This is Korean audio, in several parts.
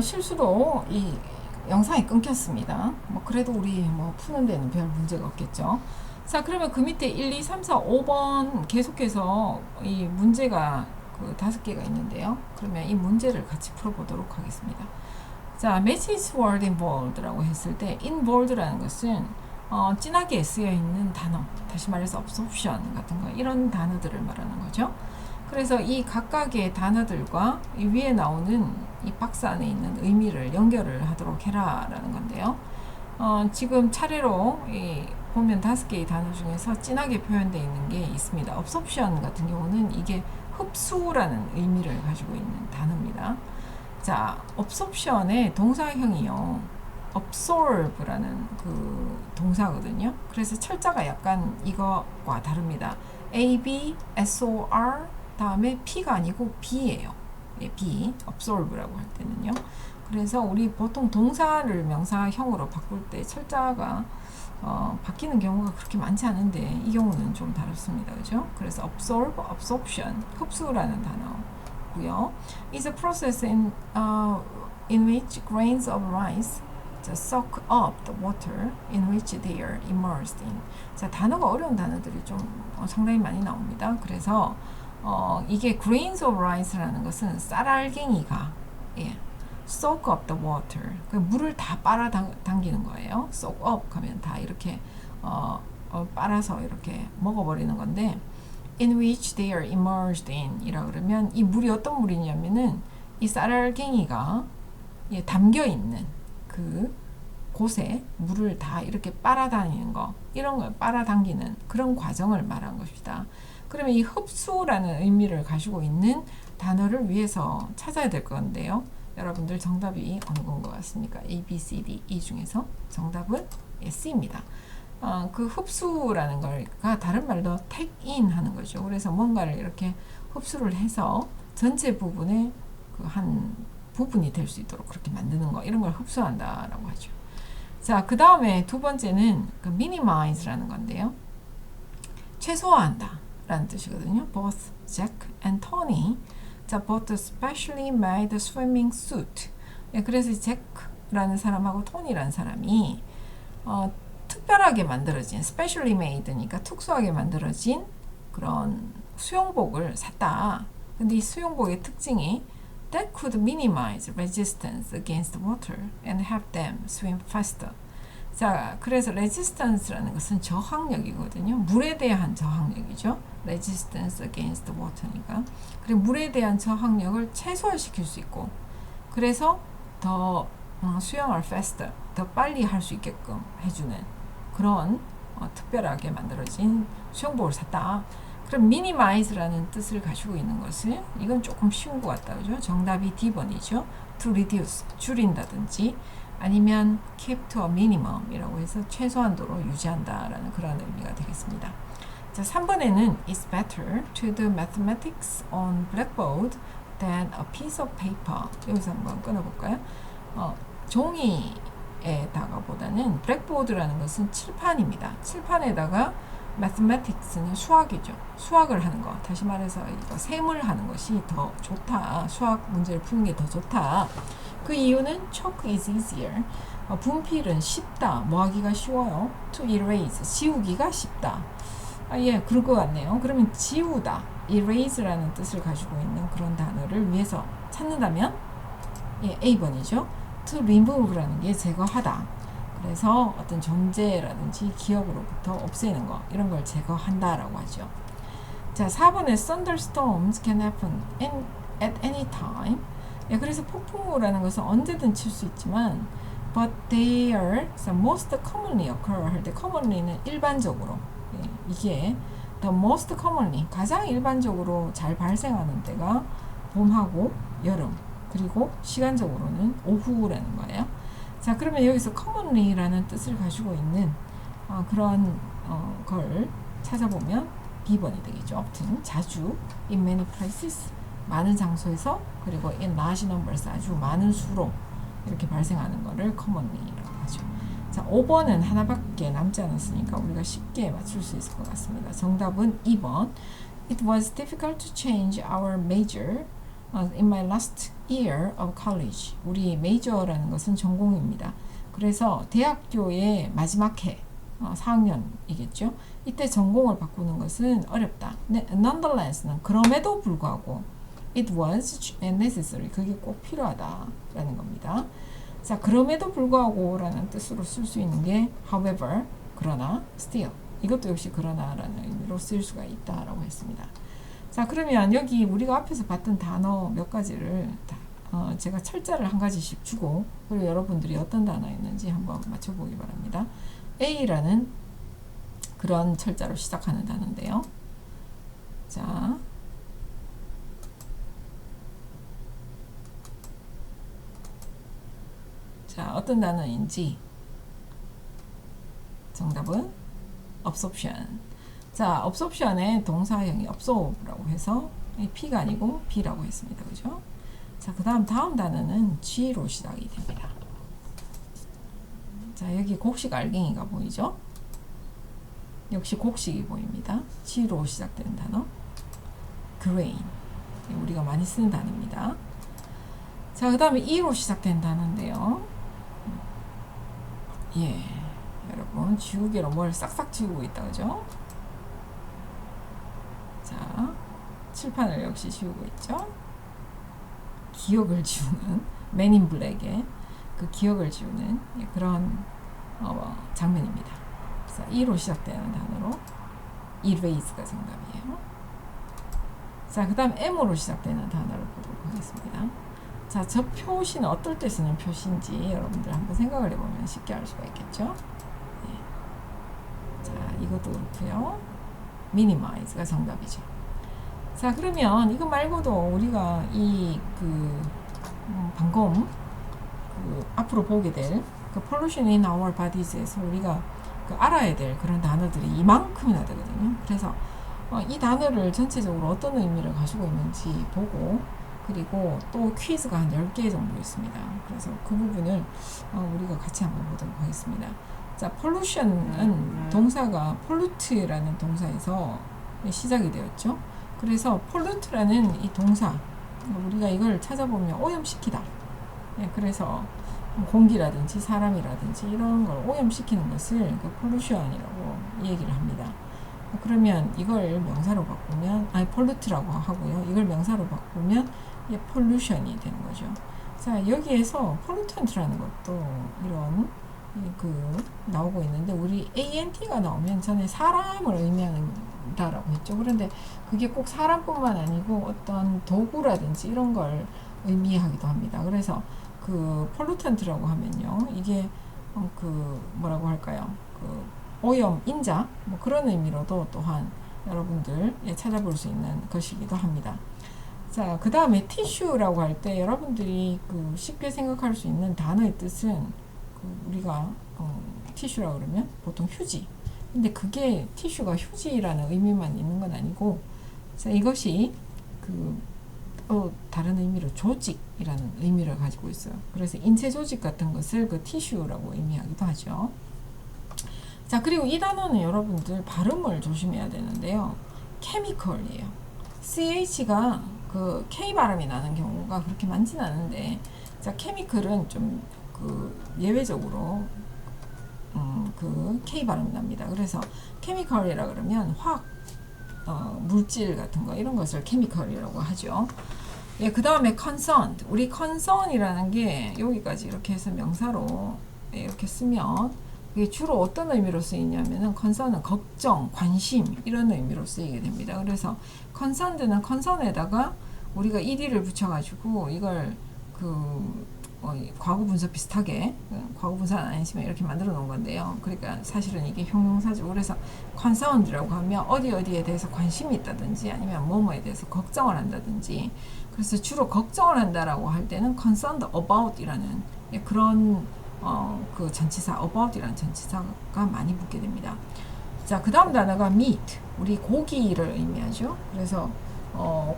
실수로 이 영상이 끊겼습니다. 뭐 그래도 우리 뭐 푸는 데는 별 문제가 없겠죠. 자, 그러면 그 밑에 1, 2, 3, 4, 5번 계속해서 이 문제가 그 5개가 있는데요. 그러면 이 문제를 같이 풀어보도록 하겠습니다. 자, match is word in bold라고 했을 때 in bold라는 것은 진하게 쓰여 있는 단어, 다시 말해서 absorption 같은 거, 이런 단어들을 말하는 거죠. 그래서 이 각각의 단어들과 이 위에 나오는 이 박스 안에 있는 의미를 연결을 하도록 해라라는 건데요. 지금 차례로 보면 5개의 단어 중에서 진하게 표현되어 있는 게 있습니다. absorption 같은 경우는 이게 흡수라는 의미를 가지고 있는 단어입니다. 자, absorption의 동사형이요, absorb라는 그 동사거든요. 그래서 철자가 약간 이거와 다릅니다. A, B, S, O, R 다음에 P가 아니고 B예요. 예, B, absorb라고 할 때는요. 그래서 우리 보통 동사를 명사형으로 바꿀 때 철자가 바뀌는 경우가 그렇게 많지 않은데 이 경우는 좀 다릅니다. 그죠? 그래서 absorb, absorption, 흡수라는 단어고요. is a process in which grains of rice soak up the water in which they are immersed in. 자, 단어가 어려운 단어들이 좀 상당히 많이 나옵니다. 그래서 이게 grains of rice라는 것은 쌀알갱이가 soak up the water, 물을 다 빨아당기는 거예요. soak up 하면 다 이렇게 빨아서 이렇게 먹어버리는 건데, in which they are immersed in 이라 그러면 이 물이 어떤 물이냐면은 이 쌀알갱이가 담겨 있는 그 곳에 물을 다 이렇게 빨아다니는 거, 이런 걸 빨아당기는 그런 과정을 말한 것이다. 그러면 이 흡수라는 의미를 가지고 있는 단어를 위해서 찾아야 될 건데요. 여러분들 정답이 어느 건 것 같습니까? A, B, C, D, E 중에서 정답은 C입니다. 그 흡수라는 걸가 다른 말로 take in 하는 거죠. 그래서 뭔가를 이렇게 흡수를 해서 전체 부분에 그 한 부분이 될 수 있도록 그렇게 만드는 거, 이런 걸 흡수한다라고 하죠. 자, 그 다음에 두 번째는 그 minimize라는 건데요. 최소화한다 라는 뜻이거든요. Both Jack and Tony, 자, both specially made swimming suit. 그래서 잭라는 사람하고 토니라는 사람이 특별하게 만들어진, specially made니까 특수하게 만들어진 그런 수영복을 샀다. 근데 이 수영복의 특징이 that could minimize resistance against water and help them swim faster. 자, 그래서 resistance라는 것은 저항력이거든요. 물에 대한 저항력이죠. resistance against water니까. 그리고 물에 대한 저항력을 최소화시킬 수 있고, 그래서 더 수영을 faster, 더 빨리 할 수 있게끔 해주는 그런 특별하게 만들어진 수영복을 샀다. 그럼 minimize라는 뜻을 가지고 있는 것을, 이건 조금 쉬운 것 같다, 그죠? 정답이 D번이죠. to reduce, 줄인다든지, 아니면 keep to a minimum 이라고 해서 최소한도로 유지한다라는 그런 의미가 되겠습니다. 자, 3번에는 it's better to do mathematics on blackboard than a piece of paper. 여기서 한번 끊어볼까요? 종이에다가 보다는 blackboard라는 것은 칠판입니다. 칠판에다가 mathematics는 수학이죠. 수학을 하는 거. 다시 말해서 이거 셈을 하는 것이 더 좋다. 수학 문제를 푸는 게 더 좋다. 그 이유는 chalk is easier. 분필은 쉽다. 뭐 하기가 쉬워요? to erase. 지우기가 쉽다. 예, 그럴 것 같네요. 그러면 지우다, erase라는 뜻을 가지고 있는 그런 단어를 위해서 찾는다면 A번이죠. to remove라는 게 제거하다. 그래서 어떤 존재라든지 기억으로부터 없애는 거, 이런 걸 제거한다라고 하죠. 자, 4번에 thunderstorms can happen at any time. 그래서 폭풍우라는 것은 언제든 칠 수 있지만 but they are most commonly occur 할 때 commonly는 일반적으로, 이게 the most commonly 가장 일반적으로 잘 발생하는 때가 봄하고 여름, 그리고 시간적으로는 오후라는 거예요. 자, 그러면 여기서 commonly라는 뜻을 가지고 있는 그런 걸 찾아보면 B번이 되겠죠. often, 자주, in many places, 많은 장소에서, 그리고 in large numbers, 아주 많은 수로 이렇게 발생하는 거를 commonly라고 하죠. 자, 5번은 하나밖에 남지 않았으니까 우리가 쉽게 맞출 수 있을 것 같습니다. 정답은 2번. It was difficult to change our major in my last year of college. 우리 major라는 것은 전공입니다. 그래서 대학교의 마지막 해 4학년이겠죠. 이때 전공을 바꾸는 것은 어렵다. Nonetheless는 그럼에도 불구하고 it was necessary. 그게 꼭 필요하다라는 겁니다. 자, 그럼에도 불구하고라는 뜻으로 쓸 수 있는 게 however, 그러나, still. 이것도 역시 그러나라는 의미로 쓸 수가 있다라고 했습니다. 자, 그러면 여기 우리가 앞에서 봤던 단어 몇 가지를 제가 철자를 한 가지씩 주고 그리고 여러분들이 어떤 단어였는지 한번 맞춰보기 바랍니다. A라는 그런 철자로 시작하는 단어인데요. 자, 어떤 단어인지 정답은 absorption. 자, absorption의 동사형이 absorb라고 해서 P가 아니고 B라고 했습니다. 그죠? 자, 다음 단어는 G로 시작이 됩니다. 자, 여기 곡식 알갱이가 보이죠? 역시 곡식이 보입니다. G로 시작되는 단어 grain. 우리가 많이 쓰는 단어입니다. 자, 그 다음에 E로 시작된 단어인데요. 예, 여러분 지우개로 뭘 싹싹 지우고 있다, 그죠? 자, 칠판을 역시 지우고 있죠? 기억을 지우는 맨 인 블랙의 그 기억을 지우는 그런 장면입니다. 그래서 E로 시작되는 단어로 erase가 정답이에요. 자, 그 다음 M으로 시작되는 단어를 보도록 하겠습니다. 자, 저 표시는 어떨 때 쓰는 표시인지 여러분들 한번 생각을 해보면 쉽게 알 수가 있겠죠. 네. 자, 이것도 그렇고요. minimize가 정답이죠. 자, 그러면 이거 말고도 우리가 방금 앞으로 보게 될 pollution in our bodies에서 우리가 알아야 될 그런 단어들이 이만큼이나 되거든요. 그래서 이 단어를 전체적으로 어떤 의미를 가지고 있는지 보고 그리고 또 퀴즈가 한 10개 정도 있습니다. 그래서 그 부분을 우리가 같이 한번 보도록 하겠습니다. 자, pollution은 동사가 pollute라는 동사에서 시작이 되었죠. 그래서 pollute라는 이 동사, 우리가 이걸 찾아보면 오염시키다. 그래서 공기라든지 사람이라든지 이런 걸 오염시키는 것을 pollution이라고 얘기를 합니다. 그러면 이걸 명사로 바꾸면 pollute라고 하고요. 이걸 명사로 바꾸면 pollution이 되는 거죠. 자, 여기에서 pollutant라는 것도 이런 나오고 있는데 우리 ANT가 나오면 전에 사람을 의미한다라고 했죠. 그런데 그게 꼭 사람뿐만 아니고 어떤 도구라든지 이런 걸 의미하기도 합니다. 그래서 pollutant라고 하면요, 이게 뭐라고 할까요? 오염, 인자, 뭐 그런 의미로도 또한 여러분들 찾아볼 수 있는 것이기도 합니다. 자, 그 다음에 티슈라고 할 때 여러분들이 쉽게 생각할 수 있는 단어의 뜻은 우리가 티슈라고 그러면 보통 휴지. 근데 그게 티슈가 휴지라는 의미만 있는 건 아니고, 자, 이것이 다른 의미로 조직이라는 의미를 가지고 있어요. 그래서 인체 조직 같은 것을 티슈라고 의미하기도 하죠. 자, 그리고 이 단어는 여러분들 발음을 조심해야 되는데요. chemical이에요. CH가 K 발음이 나는 경우가 그렇게 많진 않은데, 자, chemical은 좀 예외적으로 K 발음이 납니다. 그래서 chemical이라 그러면 물질 같은 거 이런 것을 chemical이라고 하죠. 예, 그 다음에 concerned. 우리 concern이라는 게 여기까지 이렇게 해서 명사로 이렇게 쓰면 이게 주로 어떤 의미로 쓰이냐면은 concern은 걱정, 관심 이런 의미로 쓰이게 됩니다. 그래서 concerned는 concern에다가 우리가 ed를 붙여가지고 이걸 과거 분사 비슷하게 과거 분사는 아니지만 이렇게 만들어 놓은 건데요. 그러니까 사실은 이게 형용사죠. 그래서 concerned라고 하면 어디에 대해서 관심이 있다든지 아니면 뭐뭐에 대해서 걱정을 한다든지, 그래서 주로 걱정을 한다라고 할 때는 concerned about이라는 그런 전치사 about이라는 전치사가 많이 붙게 됩니다. 자, 그 다음 단어가 meat, 우리 고기를 의미하죠. 그래서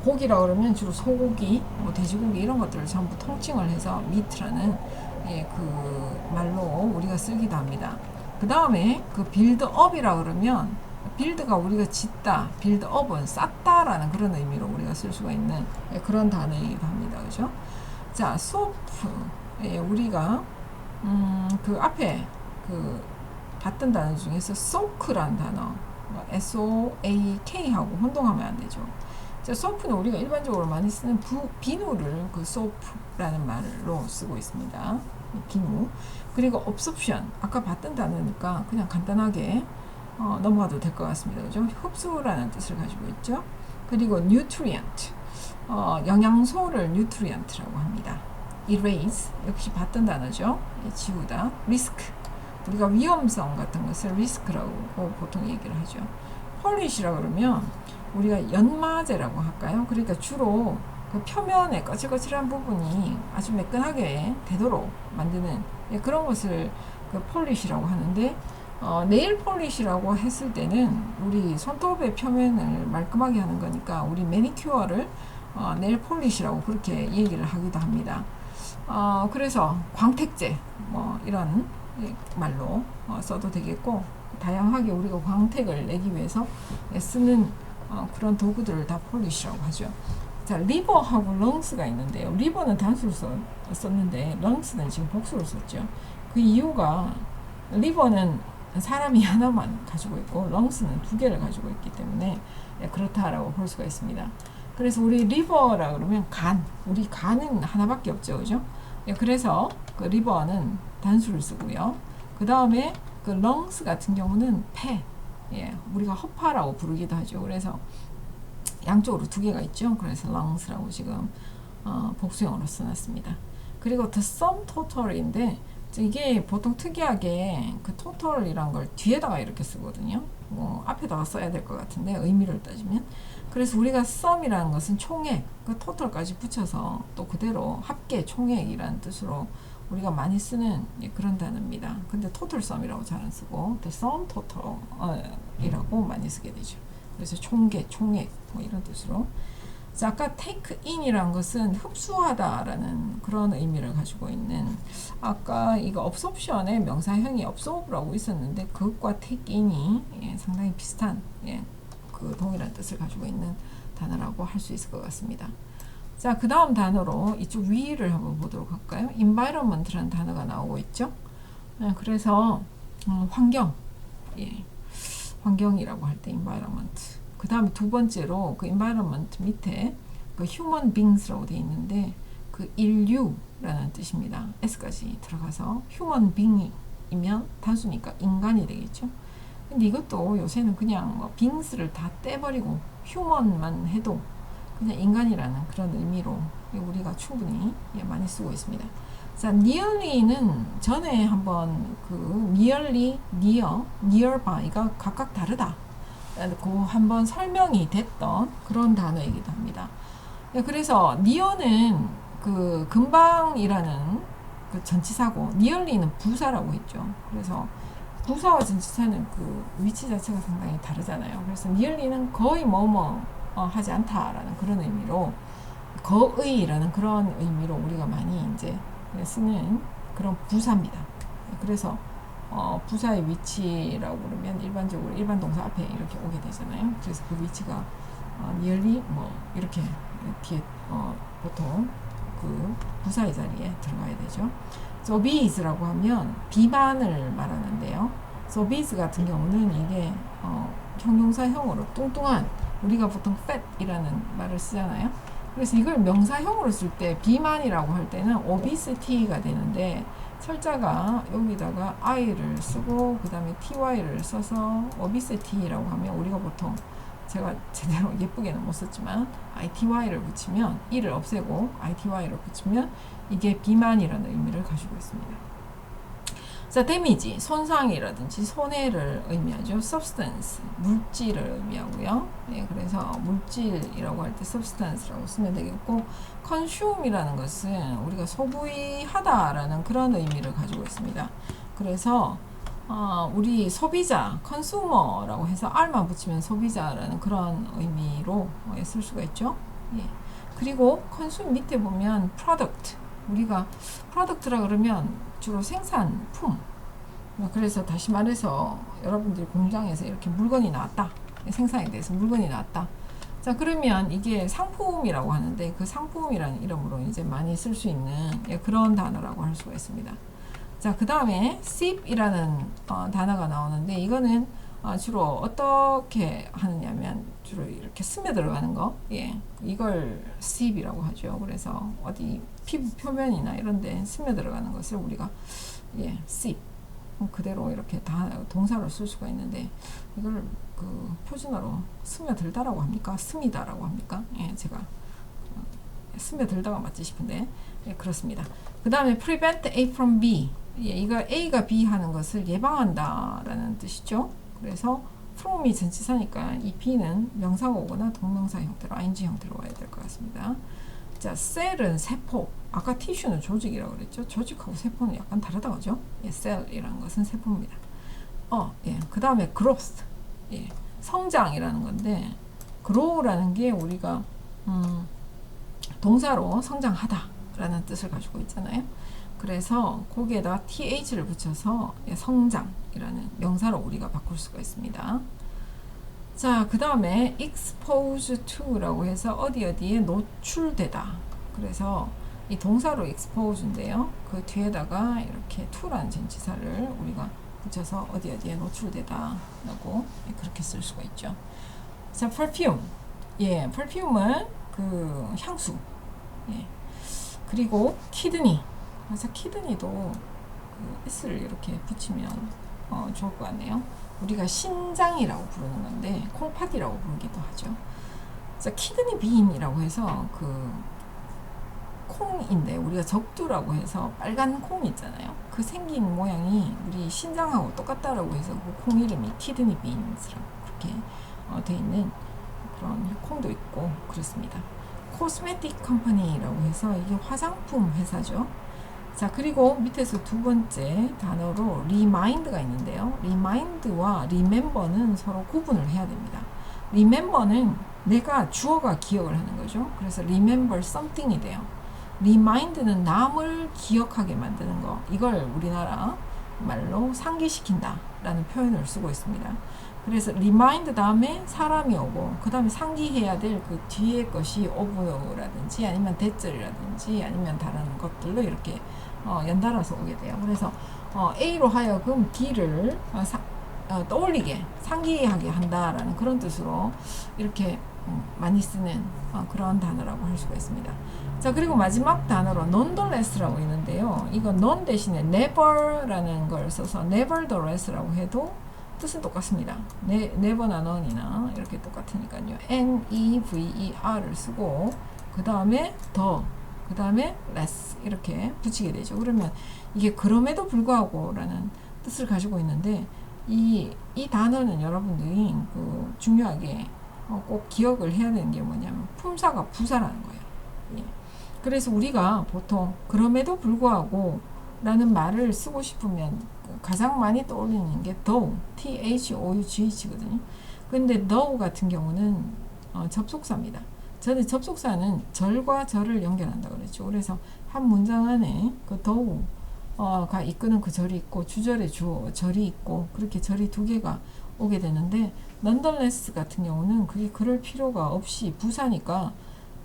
고기라 그러면 주로 소고기, 뭐 돼지고기 이런 것들을 전부 통칭을 해서 meat라는 말로 우리가 쓰기도 합니다. 그 다음에 build up이라 그러면 빌드가 우리가 짓다, 빌드업은 쌓다라는 그런 의미로 우리가 쓸 수가 있는 그런 단어이기도 합니다. 그죠? 자, 소프. 예, 우리가 그 앞에 그 봤던 단어 중에서 soak라는 단어, SOAK하고 혼동하면 안 되죠. 자, 소프는 우리가 일반적으로 많이 쓰는 비누를 그 소프라는 말로 쓰고 있습니다. 비누. 그리고 absorption, 아까 봤던 단어니까 그냥 간단하게 넘어가도 될 것 같습니다. 그죠? 흡수라는 뜻을 가지고 있죠. 그리고 nutrient, 영양소를 nutrient라고 합니다. erase, 역시 봤던 단어죠. 지우다. risk, 우리가 위험성 같은 것을 리스크라고 보통 얘기를 하죠. 폴리시라고 그러면 우리가 연마제라고 할까요? 그러니까 주로 그 표면에 거칠거칠한 부분이 아주 매끈하게 되도록 만드는 그런 것을 그 폴리시라고 하는데, 네일 폴리시라고 했을 때는 우리 손톱의 표면을 말끔하게 하는 거니까 우리 매니큐어를 네일 폴리시라고 그렇게 얘기를 하기도 합니다. 그래서 광택제 뭐 이런 말로 써도 되겠고, 다양하게 우리가 광택을 내기 위해서 쓰는 그런 도구들을 다 폴리시라고 하죠. 자, 리버하고 렁스가 있는데요. 리버는 단수로 썼는데 렁스는 지금 복수로 썼죠. 그 이유가 리버는 사람이 하나만 가지고 있고 렁스는 두 개를 가지고 있기 때문에 그렇다라고 볼 수가 있습니다. 그래서 우리 리버라 그러면 간, 우리 간은 하나밖에 없죠, 그죠? 그래서 그 리버는 단수를 쓰고요. 그 다음에 그 렁스 같은 경우는 폐, 우리가 허파라고 부르기도 하죠. 그래서 양쪽으로 두 개가 있죠. 그래서 렁스라고 지금 복수형으로 써놨습니다. 그리고 the sum total인데 이게 보통 특이하게 그 total이란 걸 뒤에다가 이렇게 쓰거든요. 뭐 앞에다가 써야 될 것 같은데 의미를 따지면, 그래서 우리가 sum이라는 것은 총액, 그 total까지 붙여서 또 그대로 합계 총액이라는 뜻으로 우리가 많이 쓰는 그런 단어입니다. 근데 total sum이라고 잘 안 쓰고 the sum total이라고 많이 쓰게 되죠. 그래서 총계, 총액 뭐 이런 뜻으로. 자, 아까 take in이란 것은 흡수하다라는 그런 의미를 가지고 있는, 아까 이거 absorption의 명사형이 absorb라고 있었는데 그것과 take in이 상당히 비슷한 그 동일한 뜻을 가지고 있는 단어라고 할 수 있을 것 같습니다. 자, 그 다음 단어로 이쪽 위를 한번 보도록 할까요? environment라는 단어가 나오고 있죠. 그래서 환경, 환경이라고 할 때 environment. 그 다음에 두 번째로 그 environment 밑에 그 human beings라고 되어 있는데 그 인류라는 뜻입니다. s까지 들어가서 human being이면 단수니까 인간이 되겠죠. 근데 이것도 요새는 그냥 뭐 beings를 다 떼버리고 human만 해도 그냥 인간이라는 그런 의미로 우리가 충분히 많이 쓰고 있습니다. 자, nearly는 전에 한번 그 nearly, near, nearby가 각각 다르다, 그 한번 설명이 됐던 그런 단어이기도 합니다. 그래서 near는 그 금방이라는 그 전치사고 nearly는 부사라고 했죠. 그래서 부사와 전치사는 그 위치 자체가 상당히 다르잖아요. 그래서 nearly는 거의 뭐뭐 하지 않다라는 그런 의미로, 거의라는 그런 의미로 우리가 많이 이제 쓰는 그런 부사입니다. 그래서 부사의 위치라고 그러면 일반적으로 일반 동사 앞에 이렇게 오게 되잖아요. 그래서 그 위치가 nearly 뭐 이렇게 뒤에 보통 그 부사의 자리에 들어가야 되죠. sobese라고 하면 비만을 말하는데요. sobese 같은 경우는 이게 형용사형으로 뚱뚱한, 우리가 보통 fat이라는 말을 쓰잖아요. 그래서 이걸 명사형으로 쓸 때 비만이라고 할 때는 obesity가 되는데, 철자가 여기다가 i를 쓰고 그 다음에 ty를 써서 obesity라고 하면 우리가 보통, 제가 제대로 예쁘게는 못 썼지만 ity를 붙이면 e를 없애고 ity를 붙이면 이게 비만이라는 의미를 가지고 있습니다. 자, 데미지, 손상이라든지 손해를 의미하죠. substance, 물질을 의미하고요. 그래서 물질이라고 할 때 substance라고 쓰면 되겠고, consume이라는 것은 우리가 소비하다라는 그런 의미를 가지고 있습니다. 그래서 우리 소비자, consumer라고 해서 r만 붙이면 소비자라는 그런 의미로 쓸 수가 있죠. 그리고 consume 밑에 보면 product, 우리가 product라 그러면 주로 생산품, 그래서 다시 말해서 여러분들이 공장에서 이렇게 물건이 나왔다. 생산에 대해서 물건이 나왔다. 자, 그러면 이게 상품이라고 하는데 그 상품이라는 이름으로 이제 많이 쓸 수 있는 그런 단어라고 할 수가 있습니다. 자, 그 다음에 sip이라는 단어가 나오는데 이거는 주로 어떻게 하느냐면 주로 이렇게 스며 들어가는 거, 이걸 sip이라고 하죠. 그래서 어디 피부 표면이나 이런 데 스며 들어가는 것을 우리가 sip 그대로 이렇게 다 동사로 쓸 수가 있는데 이걸 그 표준어로 스며들다라고 합니까? 스미다라고 합니까? 제가 스며들다가 맞지 싶은데 그렇습니다. 그 다음에 prevent A from B, 이거 A가 B 하는 것을 예방한다 라는 뜻이죠. 그래서 from이 전치사니까 이 B는 명사가 오거나 동명사 형태로 ing 형태로 와야 될 것 같습니다. 자, 셀은 세포, 아까 티슈는 조직이라고 그랬죠. 조직하고 세포는 약간 다르다고 하죠. 셀이라는 것은 세포입니다. 그 다음에 growth, 성장이라는 건데 grow라는 게 우리가 동사로 성장하다 라는 뜻을 가지고 있잖아요. 그래서 거기에다 th를 붙여서 성장이라는 명사로 우리가 바꿀 수가 있습니다. 자, 그 다음에 expose to라고 해서 어디에 노출되다. 그래서 이 동사로 expose인데요. 그 뒤에다가 이렇게 to라는 전치사를 우리가 붙여서 어디에 노출되다 라고 그렇게 쓸 수가 있죠. 자, perfume. perfume은 그 향수. 그리고 kidney. 그래서 kidney도 그 s를 이렇게 붙이면 좋을 것 같네요. 우리가 신장이라고 부르는 건데 콩팥이라고 부르기도 하죠. 그래서 키드니 빈이라고 해서 그 콩인데 우리가 적두라고 해서 빨간 콩 있잖아요. 그 생긴 모양이 우리 신장하고 똑같다라고 해서 그 콩 이름이 키드니 빈스라고 그렇게 돼 있는 그런 콩도 있고 그렇습니다. 코스메틱 컴퍼니라고 해서 이게 화장품 회사죠. 자, 그리고 밑에서 두 번째 단어로 remind가 있는데요. remind와 remember는 서로 구분을 해야 됩니다. remember는 내가 주어가 기억을 하는 거죠. 그래서 remember something이 돼요. remind는 남을 기억하게 만드는 거. 이걸 우리나라 말로 상기시킨다 라는 표현을 쓰고 있습니다. 그래서 remind 다음에 사람이 오고 그 다음에 상기해야 될 그 뒤에 것이 of라든지 아니면 대절이라든지 아니면 다른 것들로 이렇게 연달아서 오게 돼요. 그래서 A로 하여금 D를 떠올리게 상기하게 한다라는 그런 뜻으로 이렇게 많이 쓰는 그런 단어라고 할 수가 있습니다. 자, 그리고 마지막 단어로 nonetheless라고 있는데요. 이거 non 대신에 never라는 걸 써서 nevertheless라고 해도 뜻은 똑같습니다. never나 none이나 이렇게 똑같으니까요. never를 쓰고 그 다음에 the, 그 다음에 less 이렇게 붙이게 되죠. 그러면 이게 그럼에도 불구하고 라는 뜻을 가지고 있는데 이 단어는 여러분들이 그 중요하게 꼭 기억을 해야 되는 게 뭐냐면 품사가 부사라는 거예요. 그래서 우리가 보통 그럼에도 불구하고 라는 말을 쓰고 싶으면 가장 많이 떠올리는 게 though, though 거든요. 근데 though 같은 경우는 접속사입니다. 저는 접속사는 절과 절을 연결한다고 그랬죠. 그래서 한 문장 안에 그 though가 이끄는 그 절이 있고 주절에 주어, 절이 있고 그렇게 절이 두 개가 오게 되는데 nonetheless 같은 경우는 그게 그럴 필요가 없이 부사니까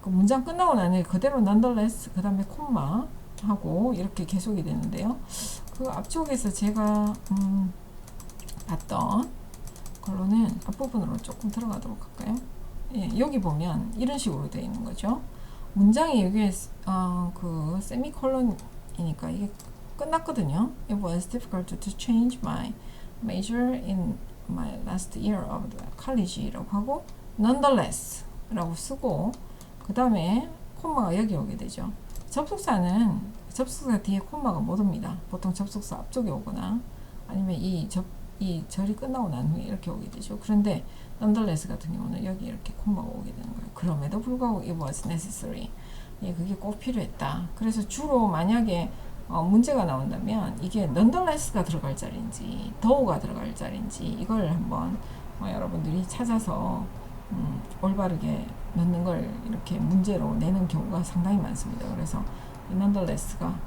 그 문장 끝나고 나니 그대로 nonetheless 그 다음에 콤마 하고 이렇게 계속이 되는데요. 그 앞쪽에서 제가 봤던 걸로는 앞부분으로 조금 들어가도록 할까요? 여기 보면 이런 식으로 되어 있는 거죠. 문장이 여기에 그 세미콜론이니까 이게 끝났거든요. It was difficult to change my major in my last year of the college라고 하고 nonetheless 라고 쓰고 그 다음에 콤마가 여기 오게 되죠. 접속사는 접속사 뒤에 콤마가 못 옵니다. 보통 접속사 앞쪽에 오거나 아니면 이 절이 끝나고 난 후에 이렇게 오게 되죠. 그런데 nonetheless 같은 경우는 여기 이렇게 콤마가 오게 되는 거예요. 그럼에도 불구하고 it was necessary. 그게 꼭 필요했다. 그래서 주로 만약에 문제가 나온다면 이게 nonetheless가 들어갈 자리인지 though가 들어갈 자리인지 이걸 한번 여러분들이 찾아서 올바르게 넣는 걸 이렇게 문제로 내는 경우가 상당히 많습니다. 그래서 nonetheless가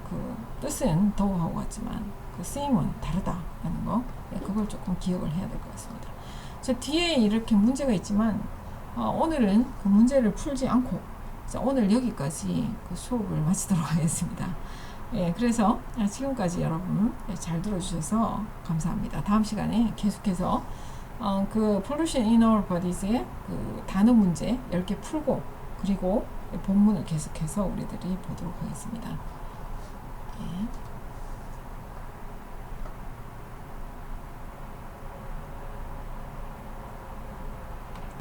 그 뜻은 though하고 같지만 그 쓰임은 다르다라는 거, 그걸 조금 기억을 해야 될 것 같습니다. 자, 뒤에 이렇게 문제가 있지만 오늘은 그 문제를 풀지 않고 오늘 여기까지 그 수업을 마치도록 하겠습니다. 예, 그래서 지금까지 여러분 잘 들어주셔서 감사합니다. 다음 시간에 계속해서 그 pollution in our bodies의 그 단어 문제 10개 풀고 그리고 본문을 계속해서 우리들이 보도록 하겠습니다. 예.